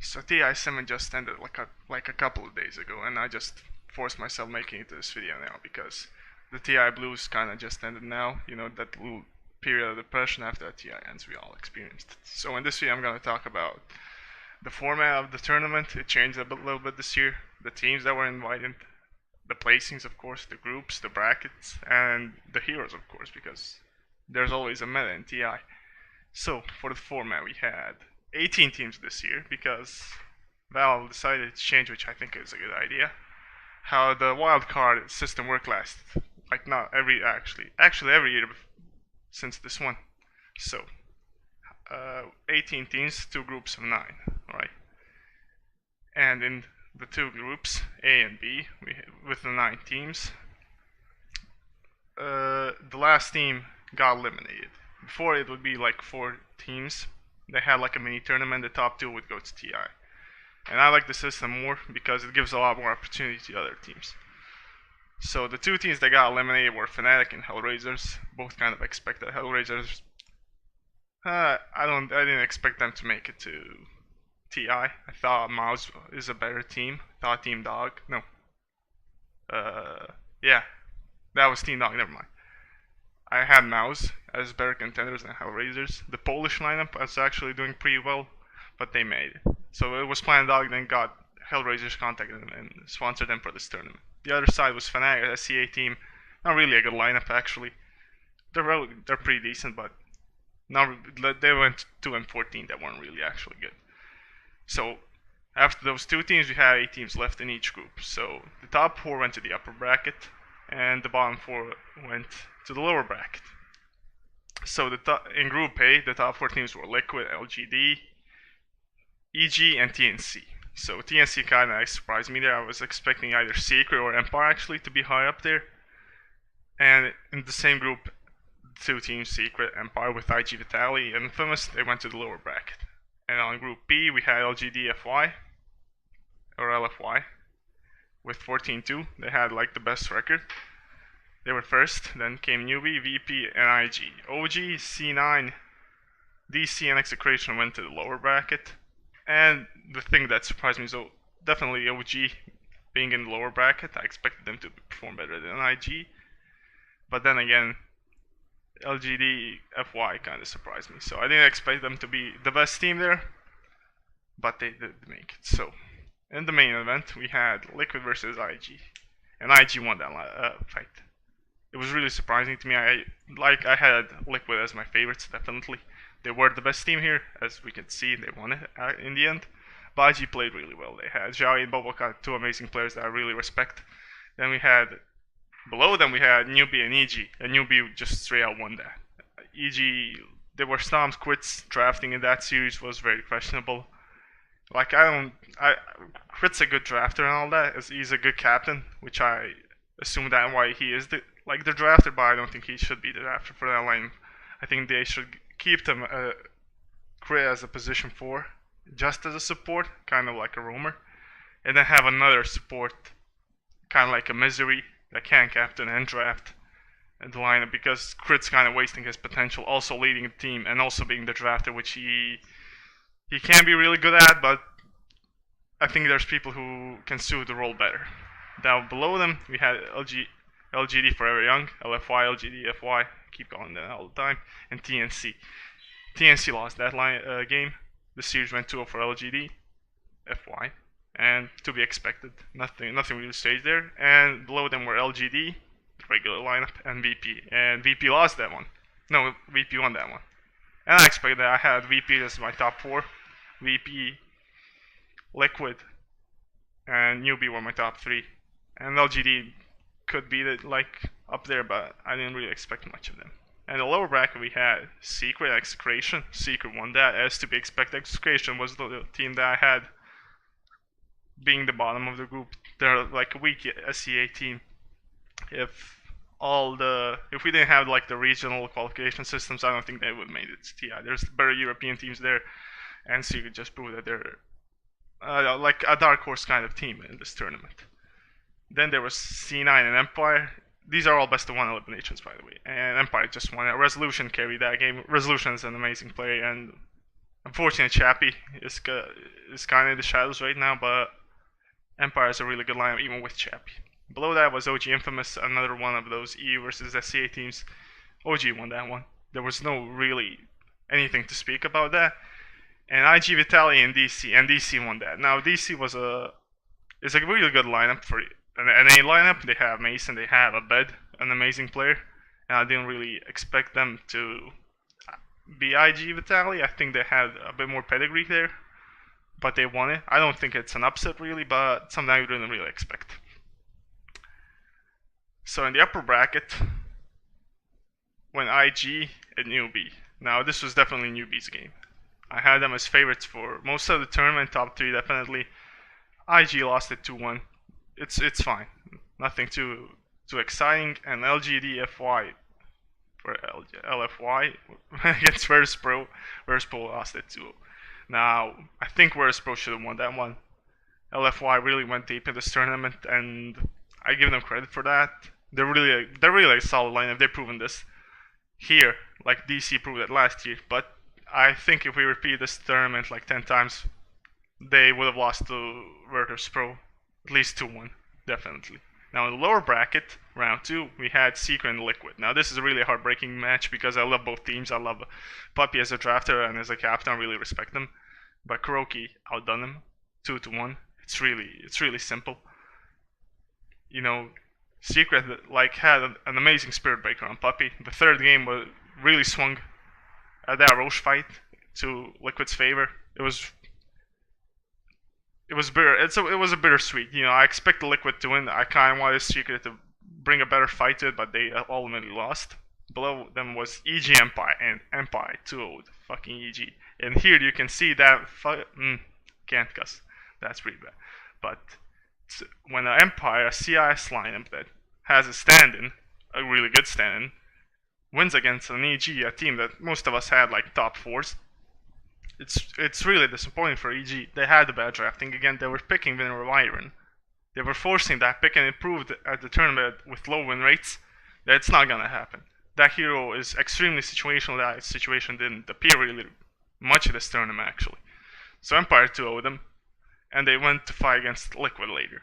So TI7 just ended like a couple of days ago, and I just forced myself making it to this video now because the TI Blues kind of just ended now. You know, that little period of depression after that TI ends we all experienced. So in this video I'm going to talk about the format of the tournament. It changed a little bit this year. The teams that were invited, the placings of course, the groups, the brackets, and the heroes of course, because there's always a meta in TI. So for the format we had 18 teams this year because Valve decided to change, which I think is a good idea. How the wildcard system worked last, like not every actually every year since this one. So 18 teams, two groups of 9, alright. And in the two groups, A and B, with the 9 teams, the last team got eliminated. Before it would be like 4 teams. They had like a mini tournament. The top 2 would go to TI, and I like the system more because it gives a lot more opportunity to other teams. So the 2 teams that got eliminated were Fnatic and Hellraisers. Both kind of expected. Hellraisers, I didn't expect them to make it to TI. I thought Mouse is a better team. I thought Team Dog. No. Yeah, that was Team Dog. Never mind. I had Mouse as better contenders than Hellraisers. The Polish lineup was actually doing pretty well, but they made it. So it was Planet Dog, then got Hellraisers contacted them and sponsored them for this tournament. The other side was Fnatic, a CA team. Not really a good lineup actually. They're pretty decent, but they went 2 and 14 that weren't really actually good. So after those 2 teams, we had 8 teams left in each group. So the top 4 went to the upper bracket, and the bottom 4 went to the lower bracket. So in Group A, the top 4 teams were Liquid, LGD, EG, and TNC. So TNC kind of surprised me there. I was expecting either Secret or Empire actually to be high up there. And in the same group, 2 teams, Secret, Empire, with IG Vitality and Infamous, they went to the lower bracket. And on Group B, we had LGD FY, or LFY, with 14-2. They had like the best record. They were first, then came Newbie, VP, and IG. OG, C9, DC, and Execration went to the lower bracket. And the thing that surprised me, so definitely OG being in the lower bracket, I expected them to perform better than IG. But then again, LGD, FY kind of surprised me. So I didn't expect them to be the best team there, but they did make it. So in the main event, we had Liquid versus IG, and IG won that fight. It was really surprising to me. I had Liquid as my favorites, definitely. They were the best team here, as we can see. They won it in the end. But IG played really well. They had Xiao and Boboka, 2 amazing players that I really respect. Then below them we had Newbie and EG, and Newbie just straight out won that. EG, there were Storm's quits. Drafting in that series was very questionable. Like Crit's a good drafter and all that. He's a good captain, which I assume that why he is the drafter, but I don't think he should be the drafter for that line. I think they should keep them Crit as a position 4, just as a support, kind of like a roamer, and then have another support, kind of like a Misery that can captain and draft in the lineup, because Crit's kind of wasting his potential, also leading the team and also being the drafter, which he can be really good at, but I think there's people who can suit the role better. Down below them, we had LGD Forever Young, LFY, LGD, FY, keep calling that all the time, and TNC. TNC lost that game. The series went 2-0 for LGD, FY, and to be expected. Nothing really staged there. And below them were LGD, regular lineup, and VP. And VP lost that one. No, VP won that one. And I expected that. I had VP as my top 4. VP, Liquid, and Newbie were my top 3. And LGD could be up there, but I didn't really expect much of them. And the lower bracket we had Secret, Execration. Secret won that, as to be expected. Execration was the team that I had being the bottom of the group. They're like a weak SCA team. If we didn't have like the regional qualification systems, I don't think they would have made it to TI. There's better European teams there, and Secret just proved that they're like a dark horse kind of team in this tournament. Then there was C9 and Empire. These are all best of 1 eliminations, by the way. And Empire just won it. Resolution carried that game. Resolution is an amazing player, and Unfortunately, Chappie is kind of in the shadows right now, but Empire is a really good lineup even with Chappie. Below that was OG Infamous, another one of those EU versus SCA teams. OG won that one. There was no really anything to speak about that. And IG Vitaly and DC won that. Now DC is a really good lineup for an NA lineup. They have Mason, they have a Bed, an amazing player, and I didn't really expect them to be IG Vitaly. I think they had a bit more pedigree there, but they won it. I don't think it's an upset really, but something I didn't really expect. So in the upper bracket, went IG and Newbie. Now this was definitely Newbie's game. I had them as favorites for most of the tournament, top 3 definitely. IG lost it 2-1. It's fine. Nothing too exciting. And LGDFY for LFY against Virtus Pro. Virtus Pro lost it 2-0. Now, I think Virtus Pro should have won that one. LFY really went deep in this tournament, and I give them credit for that. They're really a solid lineup. They've proven this here, like DC proved it last year. But I think if we repeat this tournament like 10 times, they would have lost to Virtus Pro, at least 2-1, definitely. Now in the lower bracket, round 2, we had Secret and Liquid. Now this is a really heartbreaking match because I love both teams. I love Puppy as a drafter and as a captain. I really respect them. But Kuroki outdone him, 2-1. It's really simple. You know, Secret had an amazing spirit breaker on Puppy. The third game was really swung that Roche fight to Liquid's favor. It was bitter. It was a bittersweet. You know, I expected Liquid to win. I kind of wanted Secret to bring a better fight to it, but they ultimately lost. Below them was EG Empire, and Empire 2-0 fucking EG. And here you can see that can't cuss. That's pretty bad. But when an Empire, a CIS lineup that has a stand-in, a really good stand-in, wins against an EG, a team that most of us had like top 4s, it's really disappointing for EG. They had the bad drafting again. They were picking Winner Iron. They were forcing that pick, and it proved at the tournament with low win rates that it's not gonna happen. That hero is extremely situational. That situation didn't appear really much of this tournament actually. So Empire 2-0'd them, and they went to fight against Liquid later.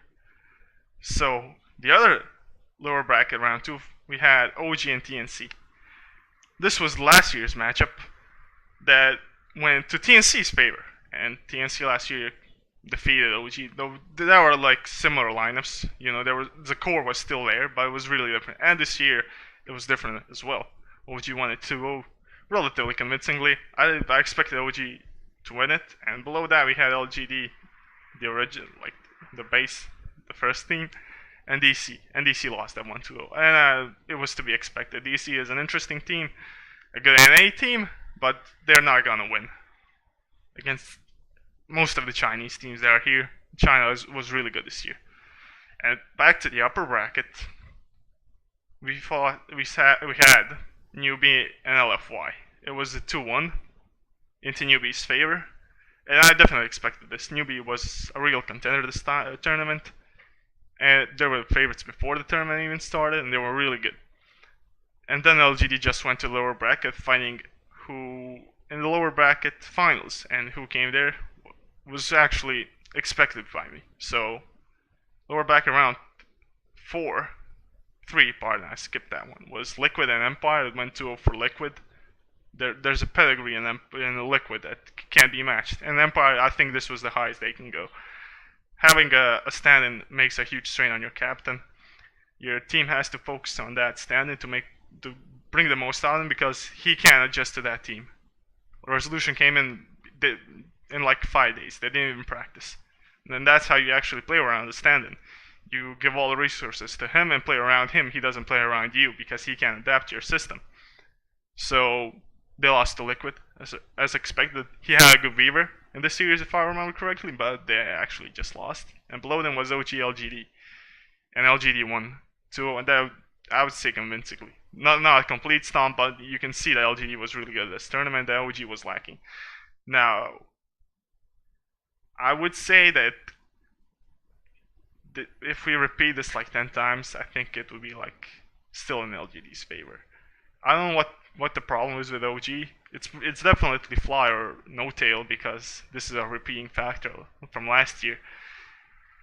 So the other lower bracket round 2, we had OG and TNC. This was last year's matchup that went to TNC's favor, and TNC last year defeated OG. Though there were like similar lineups, you know, the core was still there, but it was really different. And this year it was different as well. OG won it 2-0 relatively convincingly. I expected OG to win it, and below that we had LGD, the original, like the base, the first team, and DC. And DC lost that 1-0, and it was to be expected. DC is an interesting team, a good NA team, but they're not gonna win against most of the Chinese teams that are here. China was really good this year. And back to the upper bracket, we had Newbie and LFY. It was a 2-1 into Newbie's favor, and I definitely expected this. Newbie was a real contender this tournament, and they were favorites before the tournament even started, and they were really good. And then LGD just went to the lower bracket, finding who in the lower bracket finals, and who came there was actually expected by me. So lower bracket round 3, pardon, I skipped that one, was Liquid and Empire. It went 2-0 for Liquid. There's a pedigree in the Liquid that can't be matched. And Empire, I think this was the highest they can go. Having a stand-in makes a huge strain on your captain. Your team has to focus on that stand-in to bring the most out of him, because he can't adjust to that team. Resolution came in like 5 days. They didn't even practice. And that's how you actually play around the stand-in. You give all the resources to him and play around him. He doesn't play around you because he can't adapt to your system. So they lost to Liquid as expected. He had a good Weaver in this series, if I remember correctly, but they actually just lost. And below them was OG LGD, and LGD won 2-0, and that I would say convincingly. Not a complete stomp, but you can see that LGD was really good at this tournament. That OG was lacking. Now, I would say that if we repeat this like 10 times, I think it would be like still in LGD's favor. I don't know what the problem is with OG. It's definitely fly or no tail because this is a repeating factor from last year.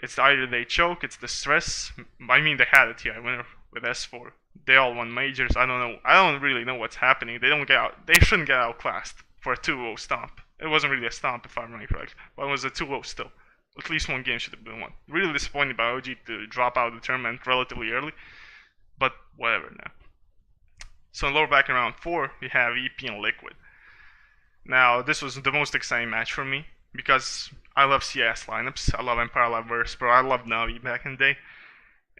It's either they choke, it's the stress. I mean, they had a TI winner with S4. They all won majors. I don't know. I don't really know what's happening. They don't get out. They shouldn't get outclassed for a 2-0 stomp. It wasn't really a stomp if I remember correctly, but it was a 2-0 still. At least one game should have been won. Really disappointed by OG to drop out of the tournament relatively early, but whatever now. So in lower bracket round 4, we have EP and Liquid. Now, this was the most exciting match for me because I love CS lineups. I love Empire, I love Verspro, I love Navi back in the day.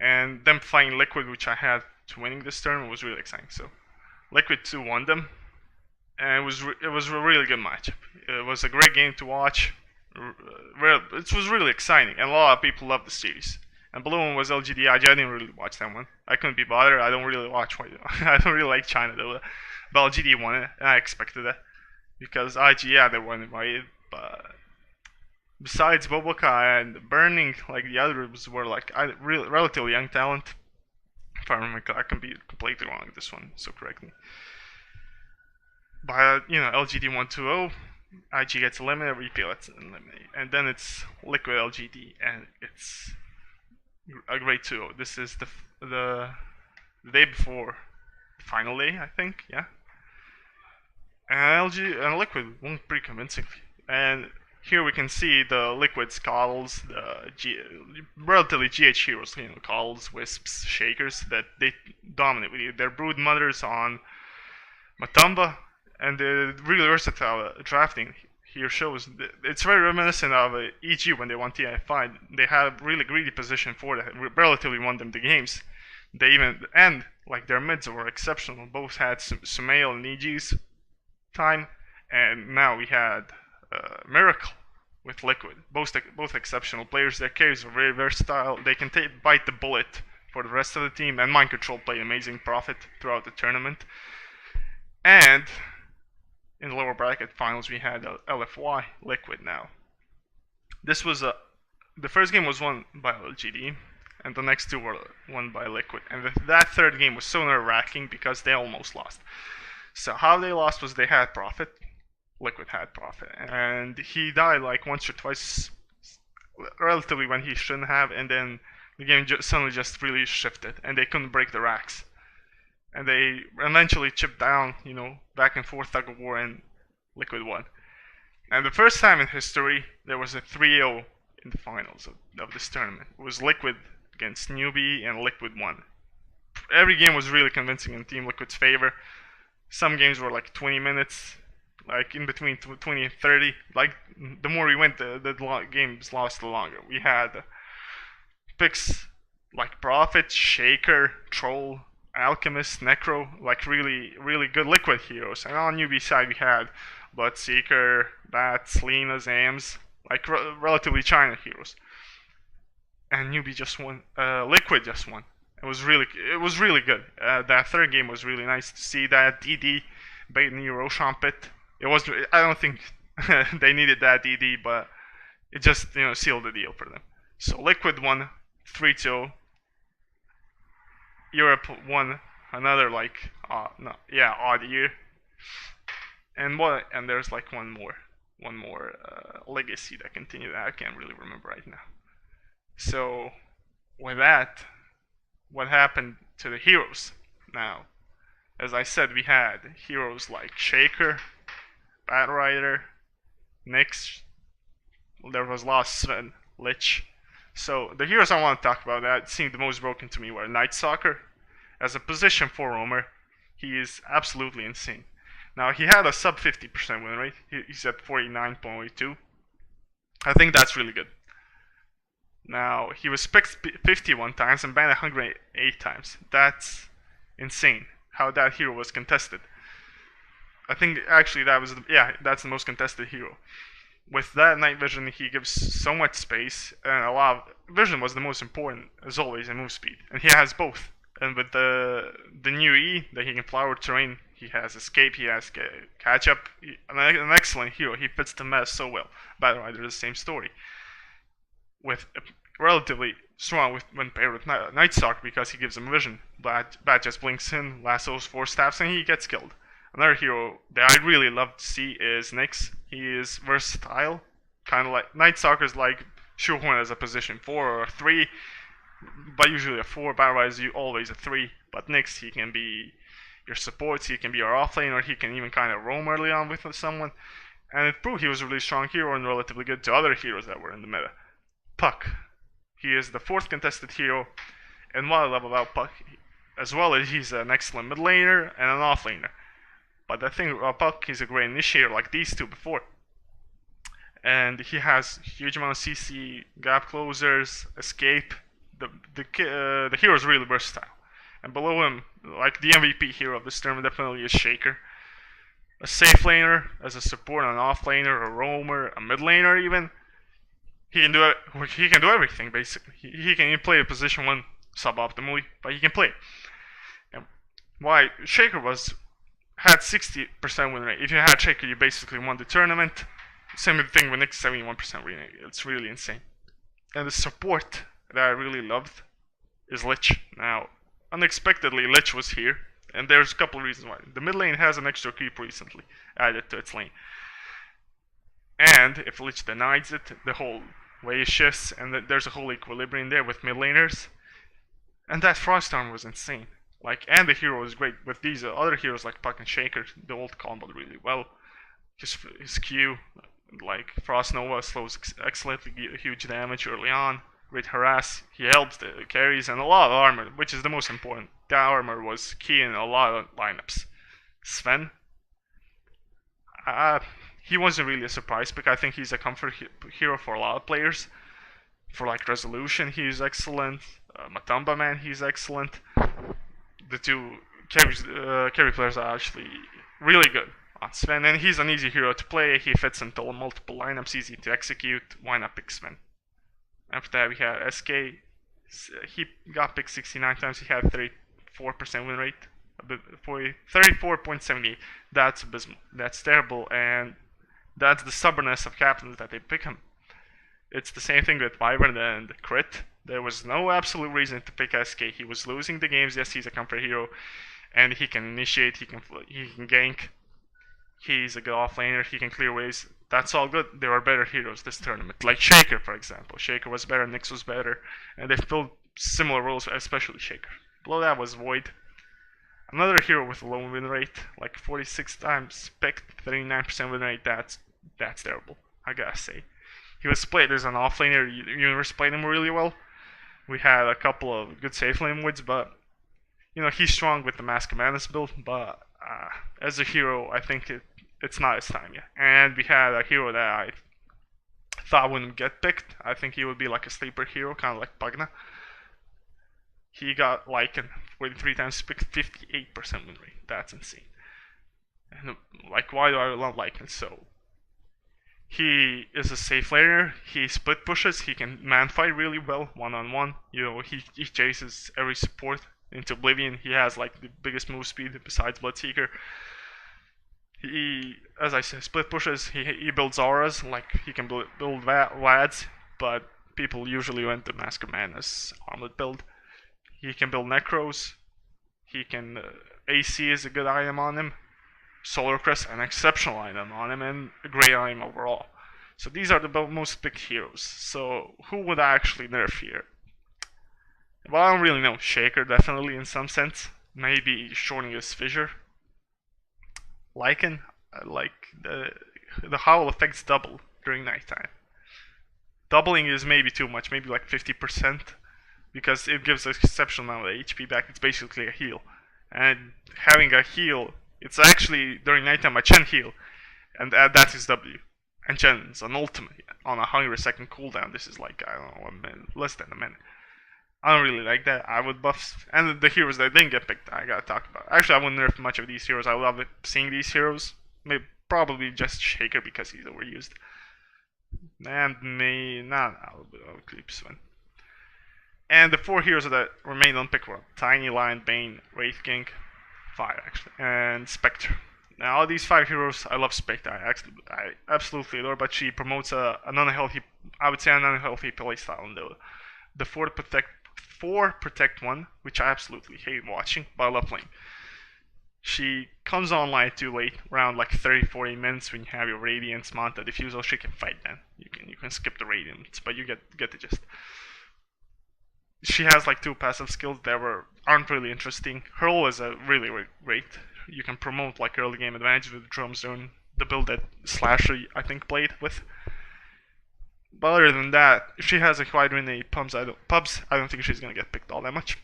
And them playing Liquid, which I had to winning this tournament, was really exciting. So, Liquid 2 won them, and it was a really good matchup. It was a great game to watch. It was really exciting, and a lot of people loved the series. And blue one was LGD. I didn't really watch that one. I couldn't be bothered. I don't really watch. I don't really like China though. But LGD won it, and I expected that because IG, yeah, they weren't invited. But besides Boboka and Burning, like the others were like relatively young talent. If I remember, I can be completely wrong with this one, so correct me. But LGD 1-2-0. IG gets eliminated, Repeal gets eliminated, and then it's Liquid LGD, and it's a great 2-0. This is the day before the final day, I think, yeah. And LG and Liquid won pretty convincingly. And here we can see the Liquid Scottles, the relatively GH heroes, Coddles, Wisps, Shakers, that they dominate with you. Their brood mothers on Matumba, and the really versatile drafting here shows. It's very reminiscent of EG when they won TI5. They had a really greedy position for that, relatively won them the games. They even, and like their mids were exceptional. Both had Sumail and EG's time, and now we had Miracle with Liquid. Both exceptional players. Their carries are very versatile. They can bite the bullet for the rest of the team, and Mind Control played amazing Prophet throughout the tournament. And in the lower bracket finals, we had LFY Liquid now. This was the first game was won by LGD, and the next two were won by Liquid. And that third game was so nerve-wracking because they almost lost. So how they lost was they had Prophet, Liquid had Prophet, and he died like once or twice, relatively when he shouldn't have, and then the game suddenly just really shifted, and they couldn't break the racks. And they eventually chipped down, back and forth tug of war, and Liquid won. And the first time in history, there was a 3-0 in the finals of this tournament. It was Liquid against Newbie, and Liquid won. Every game was really convincing in Team Liquid's favor. Some games were like 20 minutes, like in between 20 and 30. Like, the more we went, the games lost the longer. We had picks like Prophet, Shaker, Troll, Alchemist, Necro, like really, really good Liquid heroes. And on Newbie side, we had Bloodseeker, Bats, Lena, Zams, like relatively China heroes. And Newbie just won. Liquid just won. It was really good. That third game was really nice to see. That DD baiting the Roshan pit. I don't think they needed that DD, but it just sealed the deal for them. So Liquid won 3-2. Europe won another odd year, and there's like one more legacy that continued. I can't really remember right now. So with that, what happened to the heroes? Now, as I said, we had heroes like Shaker, Batrider, Nyx. There was Lost Sven, Lich. So the heroes I want to talk about that seemed the most broken to me were Night Stalker. As a position 4 roamer, he is absolutely insane. Now he had a sub 50% win rate. He's at 49.2. I think that's really good. Now he was picked 51 times and banned 108 times. That's insane. How that hero was contested. I think actually that's the most contested hero. With that night vision, he gives so much space, and a lot of vision was the most important, as always, in move speed. And he has both. And with the new E that he can fly over terrain, he has escape, he has catch up. An excellent hero. He fits the meta so well. Batrider is the same story. With relatively strong when paired with Night Stalker because he gives him vision. Bat just blinks in, lassos 4 staffs, and he gets killed. Another hero that I really love to see is Nyx. He is versatile, kind of like Night Stalker's like shoehorn as a position 4 or 3, but usually a 4. Battle-wise, you always a 3. But Nyx, he can be your support, he can be your offlane, or he can even kind of roam early on with someone. And it proved he was a really strong hero and relatively good to other heroes that were in the meta. Puck. He is the 4th contested hero, and what I love about Puck, as well as he's an excellent mid laner and an offlaner. But the thing about Puck, he's a great initiator like these two before. And he has huge amount of CC, gap closers, escape. The hero is really versatile. And below him, like the MVP hero of this tournament definitely is Shaker. A safe laner, as a support, an off laner, a roamer, a mid laner even. He can do it. He can do everything basically. He can even play a position 1 suboptimally, but he can play. And why Shaker had 60% win rate. If you had Shaker, you basically won the tournament. Same thing with Nyx, 71% win rate. It's really insane. And the support that I really loved is Lich. Now, unexpectedly, Lich was here, and there's a couple of reasons why. The mid lane has an extra creep recently added to its lane. And if Lich denies it, the whole way shifts, and there's a whole equilibrium there with mid laners. And that Frost Arm was insane. And the hero was great with these other heroes like Puck and Shaker. The ult comboed really well. His Q, like Frost Nova, slows excellently huge damage early on. Great harass. He helps the carries and a lot of armor, which is the most important. That armor was key in a lot of lineups. Sven. He wasn't really a surprise pick. I think he's a comfort hero for a lot of players. For resolution, he's excellent. Matamba Man, he's excellent. The two carry players are actually really good on Sven, and he's an easy hero to play. He fits into multiple lineups, easy to execute. Why not pick Sven? After that, we had SK. He got picked 69 times. He had 34% win rate. 34.78. That's abysmal. That's terrible, and that's the stubbornness of captains that they pick him. It's the same thing with Wyvern and Crit. There was no absolute reason to pick SK. He was losing the games. Yes, he's a comfort hero, and he can initiate. He can gank. He's a good offlaner. He can clear waves. That's all good. There are better heroes this tournament, like Shaker, for example. Shaker was better. Nyx was better, and they filled similar roles, especially Shaker. Below that was Void. Another hero with a low win rate, 46 times picked, 39% win rate. That's terrible, I gotta say. He was played as an offlaner. Universe played him really well. We had a couple of good safe lane woods, but he's strong with the Mask of Madness build. But as a hero, I think it's not his time yet. And we had a hero that I thought wouldn't get picked. I think he would be like a sleeper hero, kind of like Pugna. He got Lycan 43 times picked, 58% win rate. That's insane. And why do I love Lycan so? He is a safe laner. He split pushes. He can man fight really well, one-on-one. He chases every support into oblivion. He has the biggest move speed besides Bloodseeker. He, as I said, split pushes. He builds auras. He can build Vlads, but people usually went the Mask of Madness armlet build. He can build Necros. He can AC is a good item on him. Solar Crest, an exceptional item on him, and a great item overall. So these are the most picked heroes. So who would I actually nerf here? Well, I don't really know. Shaker, definitely in some sense. Maybe shorting his fissure. Lycan, the howl effects double during nighttime. Doubling is maybe too much, maybe 50%, because it gives an exceptional amount of HP back. It's basically a heal. And having a heal, it's actually during nighttime a Chen heal, and that's his W. And Chen's an ultimate on a 100-second cooldown. This is I don't know, a minute, less than a minute. I don't really like that. I would buff, and the heroes that didn't get picked, I gotta talk about. Actually, I wouldn't nerf much of these heroes. I love seeing these heroes. Maybe probably just Shaker because he's overused. And I'll keep Sven. And the 4 heroes that remained unpicked were Tiny Lion, Bane, Wraith King, 5 actually, and Spectre. Now all these 5 heroes, I love Spectre. I absolutely adore, but she promotes an unhealthy, I would say an unhealthy playstyle in the 4 protect one, which I absolutely hate watching, but I love playing. She comes online too late, around like 30-40 minutes when you have your Radiance mounted. If you she can fight then. You can skip the Radiance, but you get the gist. She has like 2 passive skills that aren't really interesting. Hurl is a really great. You can promote like early game advantage with Drum Zone, the build that Slasher I think played with. But other than that, if she has a quite many pubs, I don't think she's gonna get picked all that much.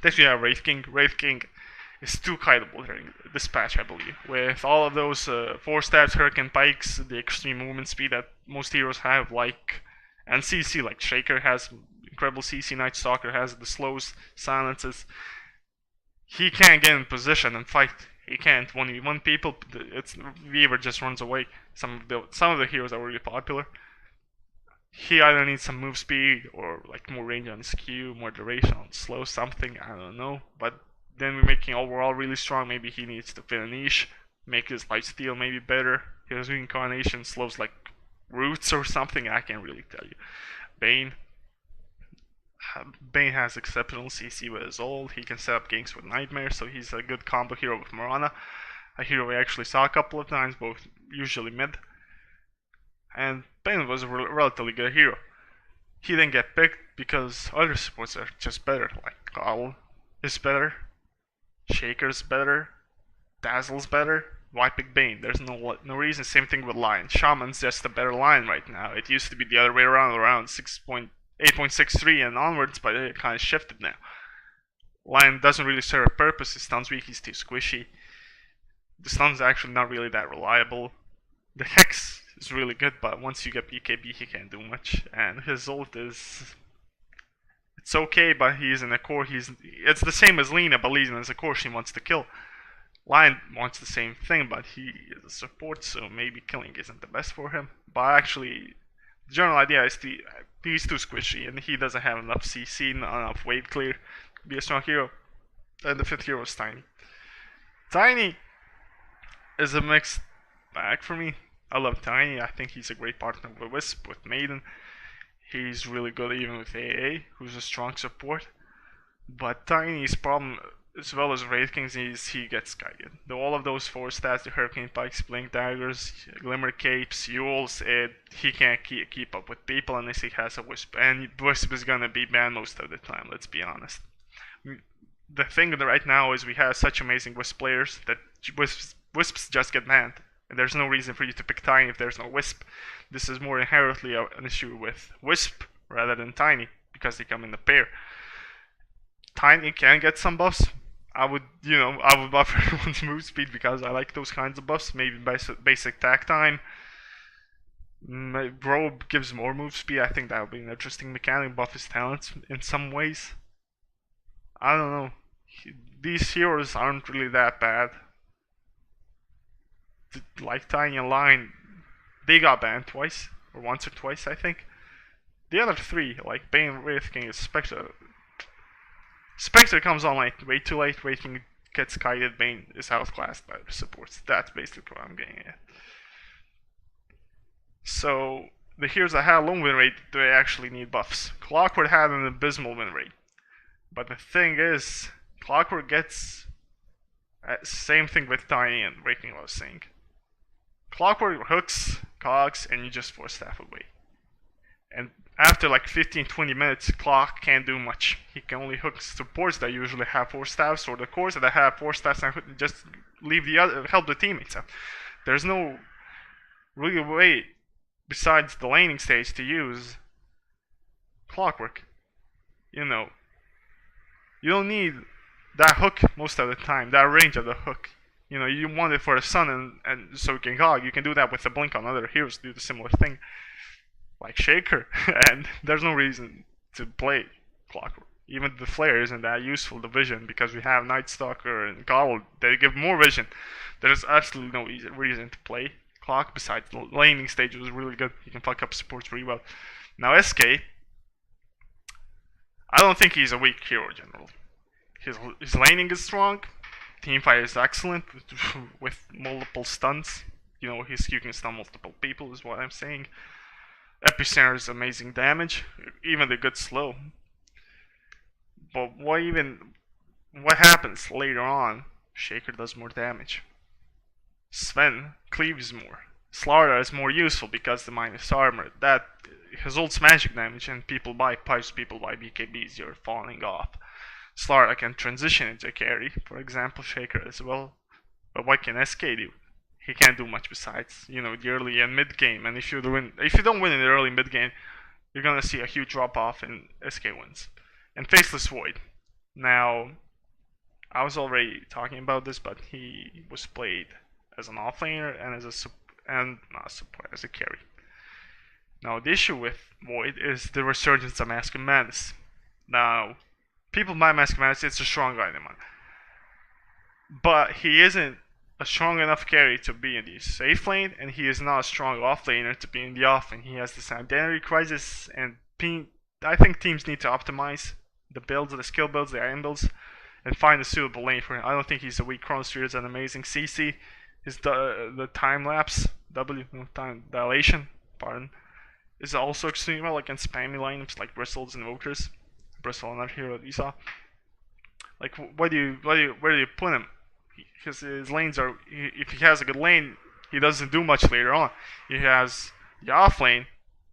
Then you have Wraith King. Wraith King is too kiteable during this patch, I believe. With all of those 4-stabs, Hurricane Pikes, the extreme movement speed that most heroes have, and CC, like Shaker has incredible CC, Night Stalker has the slows, silences. He can't get in position and fight. He can't 1v1 people. Weaver just runs away. Some of the heroes are really popular. He either needs some move speed or like more range on his Q, more duration on slow, something, I don't know. But then we're making overall really strong. Maybe he needs to fill a niche, make his lifesteal maybe better. His reincarnation slows like roots or something, I can't really tell you. Bane has exceptional CC with his ult. He can set up ganks with Nightmare, so he's a good combo hero with Morana. A hero we actually saw a couple of times, both usually mid. And Bane was a relatively good hero. He didn't get picked because other supports are just better. Like Carl is better, Shaker's better, Dazzle's better. Why pick Bane? There's no reason. Same thing with Lion. Shaman's just a better line right now. It used to be the other way around 8.63 and onwards, but it kind of shifted now. Lion doesn't really serve a purpose. His stun's weak, he's too squishy. The stun's actually not really that reliable. The Hex is really good, but once you get BKB, he can't do much. And his ult it's okay, but he's in a core. It's the same as Lina, but Lina is a core she wants to kill. Lion wants the same thing, but he is a support, so maybe killing isn't the best for him. But actually, the general idea is he's too squishy, and he doesn't have enough CC, not enough wave clear to be a strong hero. And the 5th hero is Tiny. Tiny is a mixed bag for me. I love Tiny. I think he's a great partner with Wisp, with Maiden. He's really good even with AA, who's a strong support. But Tiny's problem, as well as Wraith King's, is he gets guided. All of those 4 stats, the Hurricane Pikes, Blink Daggers, Glimmer Capes, Yules, he can't keep up with people unless he has a Wisp. And Wisp is gonna be banned most of the time, let's be honest. The thing right now is we have such amazing Wisp players that Wisps just get banned. And there's no reason for you to pick Tiny if there's no Wisp. This is more inherently an issue with Wisp rather than Tiny, because they come in a pair. Tiny can get some buffs. I would buff everyone's move speed because I like those kinds of buffs. Maybe basic attack time. Robe gives more move speed. I think that would be an interesting mechanic. Buff his talents in some ways. I don't know. These heroes aren't really that bad. Like Tiny and Lion, they got banned twice, or once or twice, I think. The other 3, like Bane, Wraith King, Spectre. Spectre comes on like way too late. Wraith King gets kited. Bane is outclassed by the supports. That's basically what I'm getting at. So the heroes that had low win rate, they actually need buffs. Clockwork had an abysmal win rate, but the thing is, Clockwork gets same thing with Tiny and Wraith King I was saying. Clockwork hooks, cogs, and you just 4-staff away. And after like 15-20 minutes, Clock can't do much. He can only hook supports that usually have 4 staffs, or the cores that have 4 staffs and just help the teammates out. There's no really way besides the laning stage to use Clockwork. You don't need that hook most of the time, that range of the hook. You want it for the sun and so you can hog. You can do that with the blink on other heroes, do the similar thing. Like Shaker, and there's no reason to play Clockwork. Even the Flare isn't that useful, the vision, because we have Night Stalker and Gobble, they give more vision. There's absolutely no reason to play Clock, besides the laning stage was really good. You can fuck up supports really well. Now SK, I don't think he's a weak hero in general. His laning is strong, teamfight is excellent with multiple stuns. You can stun multiple people is what I'm saying. Epicenter is amazing damage, even the good slow. But what happens later on? Shaker does more damage. Sven cleaves more. Slardar is more useful because the minus armor. That his ult's magic damage and people buy pipes, people buy BKBs, you're falling off. Slardar can transition into a carry, for example, Shaker as well. But what can SK do? He can't do much besides, the early and mid game. And if you don't win in the early mid game, you're gonna see a huge drop off in SK wins. And Faceless Void. Now, I was already talking about this, but he was played as an offlaner and as a carry. Now, the issue with Void is the resurgence of Mask of Madness. Now, people buy Mask of Madness, it's a strong item, but he isn't a strong enough carry to be in the safe lane, and he is not a strong offlaner to be in the off lane. He has this identity crisis, and I think teams need to optimize the builds, the skill builds, the item builds, and find a suitable lane for him. I don't think he's a weak Chrono Sphere is an amazing CC. The time lapse time dilation, is also extremely well against spammy lineups like Bristles and Voters. Bristle, another hero that you saw. Like, where do you put him? Because his lanes are, if he has a good lane, he doesn't do much later on. He has the off lane,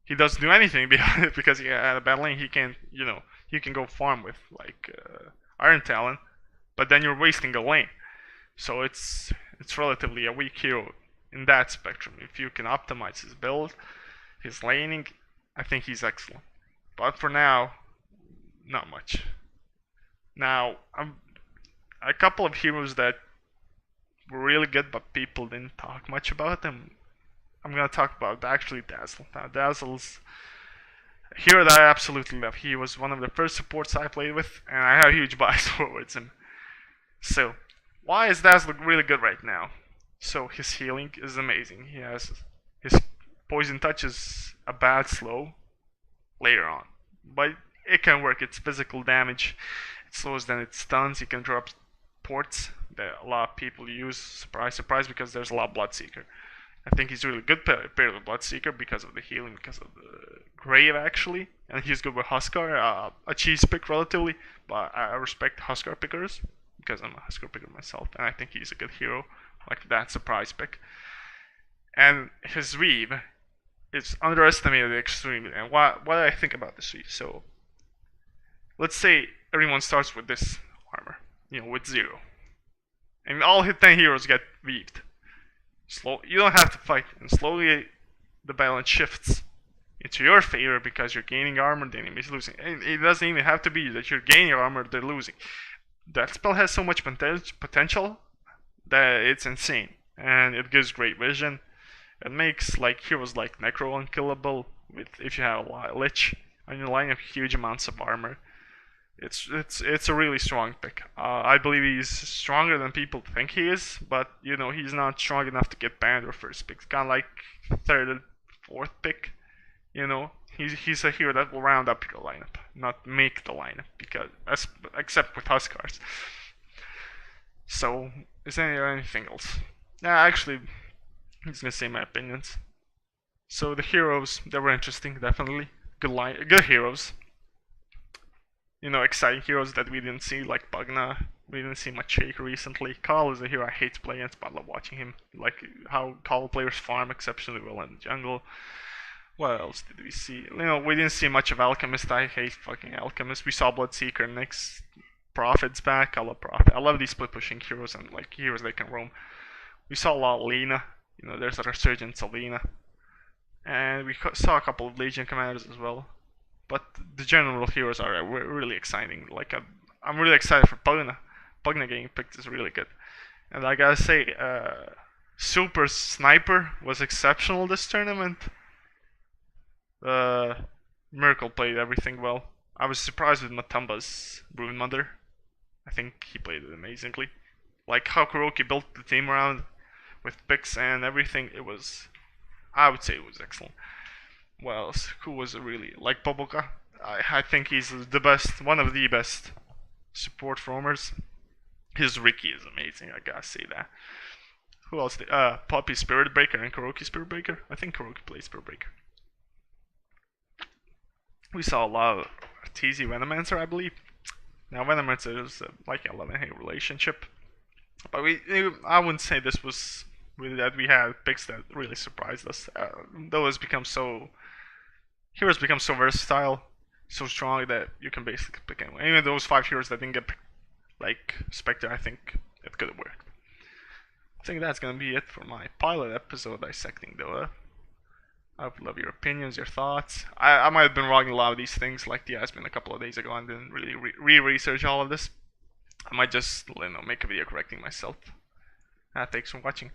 he doesn't do anything because he had a bad lane. He can, he can go farm with like Iron Talon, but then you're wasting a lane. So it's relatively a weak hero in that spectrum. If you can optimize his build, his laning, I think he's excellent. But for now, not much. Now, a couple of heroes that were really good, but people didn't talk much about them. I'm gonna talk about actually Dazzle. Now, Dazzle's a hero that I absolutely love. He was one of the first supports I played with, and I have huge bias towards him. So, why is Dazzle really good right now? So, his healing is amazing. He has his Poison Touch is a bad slow later on, but it can work. It's physical damage. It slows, then it stuns. You can drop ports that a lot of people use. Surprise, surprise, because there's a lot of Bloodseeker. I think he's really good paired with Bloodseeker because of the healing, because of the Grave actually, and he's good with Huskar. A cheese pick relatively, but I respect Huskar pickers because I'm a Huskar picker myself, and I think he's a good hero, like that surprise pick. And his Weave is underestimated extremely. And what do I think about this Weave? So, let's say everyone starts with this armor, with 0. And all 10 heroes get weaved. You don't have to fight, and slowly the balance shifts into your favor because you're gaining armor, the enemy is losing. And it doesn't even have to be that you're gaining armor, they're losing. That spell has so much potential that it's insane, and it gives great vision. It makes like heroes like Necro unkillable if you have a Lich on your line of huge amounts of armor. It's a really strong pick. I believe he's stronger than people think he is, but he's not strong enough to get banned or first pick. It's kind of like third and fourth pick. He's a hero that will round up your lineup, not make the lineup, except with Huskars. So, is there anything else? Yeah, actually, I'm just gonna say my opinions. So the heroes, they were interesting, definitely good heroes. Exciting heroes that we didn't see, like Bugna. We didn't see much Shaker recently. Carl is a hero I hate to play against, but I love watching him. Like how Carl players farm exceptionally well in the jungle. What else did we see? We didn't see much of Alchemist. I hate fucking Alchemist. We saw Bloodseeker next. Prophet's back. I love Prophet. I love these split pushing heroes and like heroes that can roam. We saw a lot of Lena. There's a resurgence of Lena. And we saw a couple of Legion commanders as well. But the general heroes are really exciting. I'm really excited for Pugna. Pugna getting picked is really good. And I gotta say, Super Sniper was exceptional this tournament. Miracle played everything well. I was surprised with Matumba's Brood Mother. I think he played it amazingly. Like how Kuroki built the team around with picks and everything, I would say it was excellent. What else? Who was it really? Like Boboka? I think he's the best, one of the best support roamers. His Ricky is amazing, I gotta say that. Who else? Poppy Spirit Breaker and Kuroki Spirit Breaker? I think Kuroki plays Spirit Breaker. We saw a lot of TZ Venomancer, I believe. Now Venomancer is like a love and hate relationship. But I wouldn't say this was really that we had picks that really surprised us. Those become so heroes become so versatile, so strong that you can basically pick anyone. Even those 5 heroes that didn't get picked, like Spectre, I think it could have worked. I think that's gonna be it for my pilot episode dissecting Dota. I would love your opinions, your thoughts. I might have been wrong in a lot of these things, like the Aspen a couple of days ago, and didn't really research all of this. I might just make a video correcting myself. Thanks for watching.